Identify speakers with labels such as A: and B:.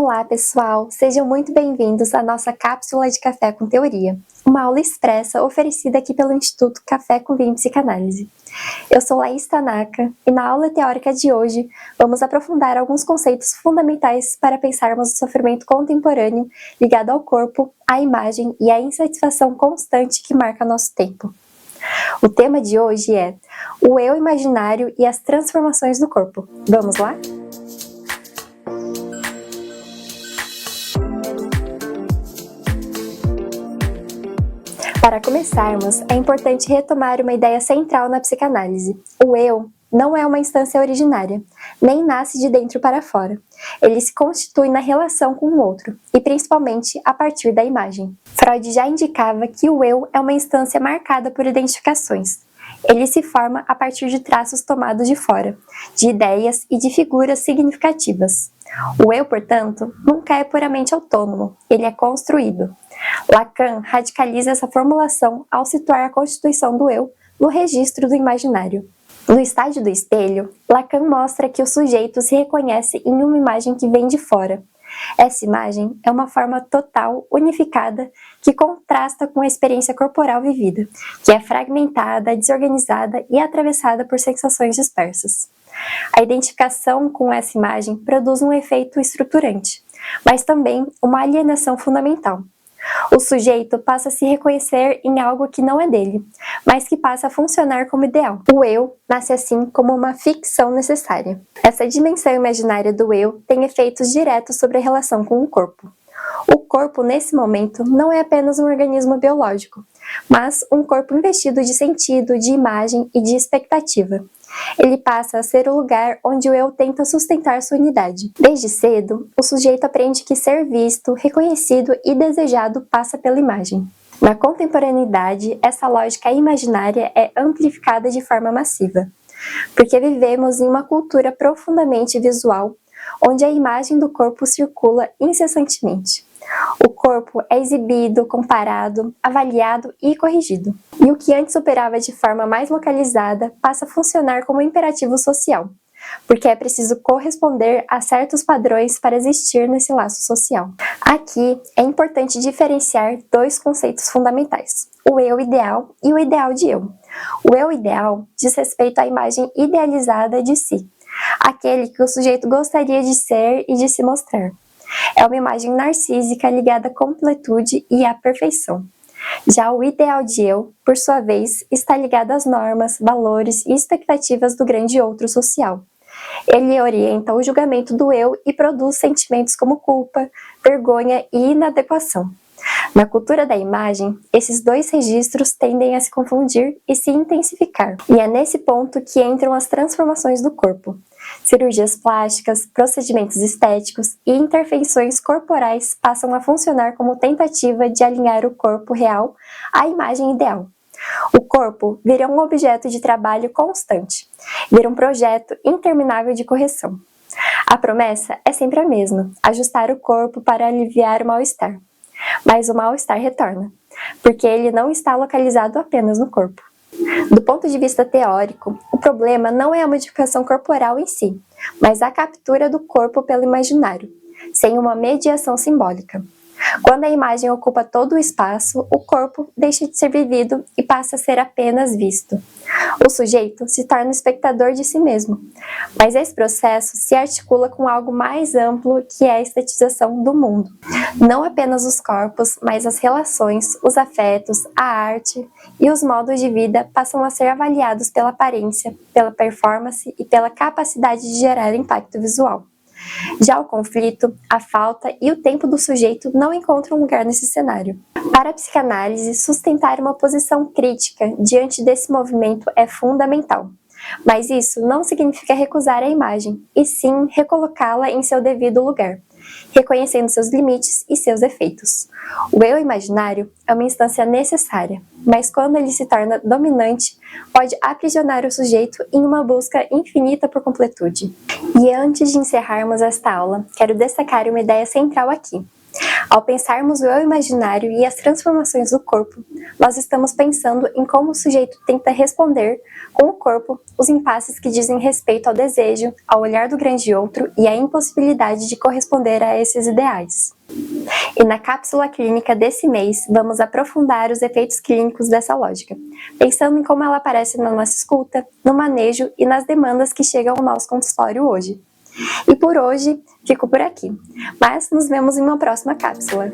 A: Olá, pessoal! Sejam muito bem-vindos à nossa cápsula de Café com Teoria, uma aula expressa oferecida aqui pelo Instituto Café com Vinho e Psicanálise. Eu sou Laís Tanaka e na aula teórica de hoje vamos aprofundar alguns conceitos fundamentais para pensarmos o sofrimento contemporâneo ligado ao corpo, à imagem e à insatisfação constante que marca nosso tempo. O tema de hoje é o eu imaginário e as transformações do corpo. Vamos lá? Para começarmos, é importante retomar uma ideia central na psicanálise. O eu não é uma instância originária, nem nasce de dentro para fora. Ele se constitui na relação com o outro, e principalmente a partir da imagem. Freud já indicava que o eu é uma instância marcada por identificações. Ele se forma a partir de traços tomados de fora, de ideias e de figuras significativas. O eu, portanto, nunca é puramente autônomo, ele é construído. Lacan radicaliza essa formulação ao situar a constituição do eu no registro do imaginário. No estágio do espelho, Lacan mostra que o sujeito se reconhece em uma imagem que vem de fora. Essa imagem é uma forma total, unificada, que contrasta com a experiência corporal vivida, que é fragmentada, desorganizada e atravessada por sensações dispersas. A identificação com essa imagem produz um efeito estruturante, mas também uma alienação fundamental. O sujeito passa a se reconhecer em algo que não é dele, mas que passa a funcionar como ideal. O eu nasce assim como uma ficção necessária. Essa dimensão imaginária do eu tem efeitos diretos sobre a relação com o corpo. O corpo, nesse momento, não é apenas um organismo biológico, mas um corpo investido de sentido, de imagem e de expectativa. Ele passa a ser o lugar onde o eu tenta sustentar sua unidade. Desde cedo, o sujeito aprende que ser visto, reconhecido e desejado passa pela imagem. Na contemporaneidade, essa lógica imaginária é amplificada de forma massiva, porque vivemos em uma cultura profundamente visual, onde a imagem do corpo circula incessantemente. O corpo é exibido, comparado, avaliado e corrigido. E o que antes operava de forma mais localizada passa a funcionar como imperativo social, porque é preciso corresponder a certos padrões para existir nesse laço social. Aqui é importante diferenciar dois conceitos fundamentais: o eu ideal e o ideal de eu. O eu ideal diz respeito à imagem idealizada de si, aquele que o sujeito gostaria de ser e de se mostrar. É uma imagem narcísica ligada à completude e à perfeição. Já o ideal de eu, por sua vez, está ligado às normas, valores e expectativas do grande outro social. Ele orienta o julgamento do eu e produz sentimentos como culpa, vergonha e inadequação. Na cultura da imagem, esses dois registros tendem a se confundir e se intensificar. E é nesse ponto que entram as transformações do corpo. Cirurgias plásticas, procedimentos estéticos e intervenções corporais passam a funcionar como tentativa de alinhar o corpo real à imagem ideal. O corpo vira um objeto de trabalho constante, vira um projeto interminável de correção. A promessa é sempre a mesma: ajustar o corpo para aliviar o mal-estar. Mas o mal-estar retorna, porque ele não está localizado apenas no corpo. Do ponto de vista teórico, o problema não é a modificação corporal em si, mas a captura do corpo pelo imaginário, sem uma mediação simbólica. Quando a imagem ocupa todo o espaço, o corpo deixa de ser vivido e passa a ser apenas visto. O sujeito se torna espectador de si mesmo, mas esse processo se articula com algo mais amplo, que é a estetização do mundo. Não apenas os corpos, mas as relações, os afetos, a arte e os modos de vida passam a ser avaliados pela aparência, pela performance e pela capacidade de gerar impacto visual. Já o conflito, a falta e o tempo do sujeito não encontram lugar nesse cenário. Para a psicanálise, sustentar uma posição crítica diante desse movimento é fundamental. Mas isso não significa recusar a imagem, e sim recolocá-la em seu devido lugar, reconhecendo seus limites e seus efeitos. O eu imaginário é uma instância necessária, mas quando ele se torna dominante, pode aprisionar o sujeito em uma busca infinita por completude. E antes de encerrarmos esta aula, quero destacar uma ideia central aqui. Ao pensarmos o eu imaginário e as transformações do corpo, nós estamos pensando em como o sujeito tenta responder com o corpo os impasses que dizem respeito ao desejo, ao olhar do grande outro e à impossibilidade de corresponder a esses ideais. E na cápsula clínica desse mês, vamos aprofundar os efeitos clínicos dessa lógica, pensando em como ela aparece na nossa escuta, no manejo e nas demandas que chegam ao nosso consultório hoje. E por hoje, fico por aqui, mas nos vemos em uma próxima cápsula.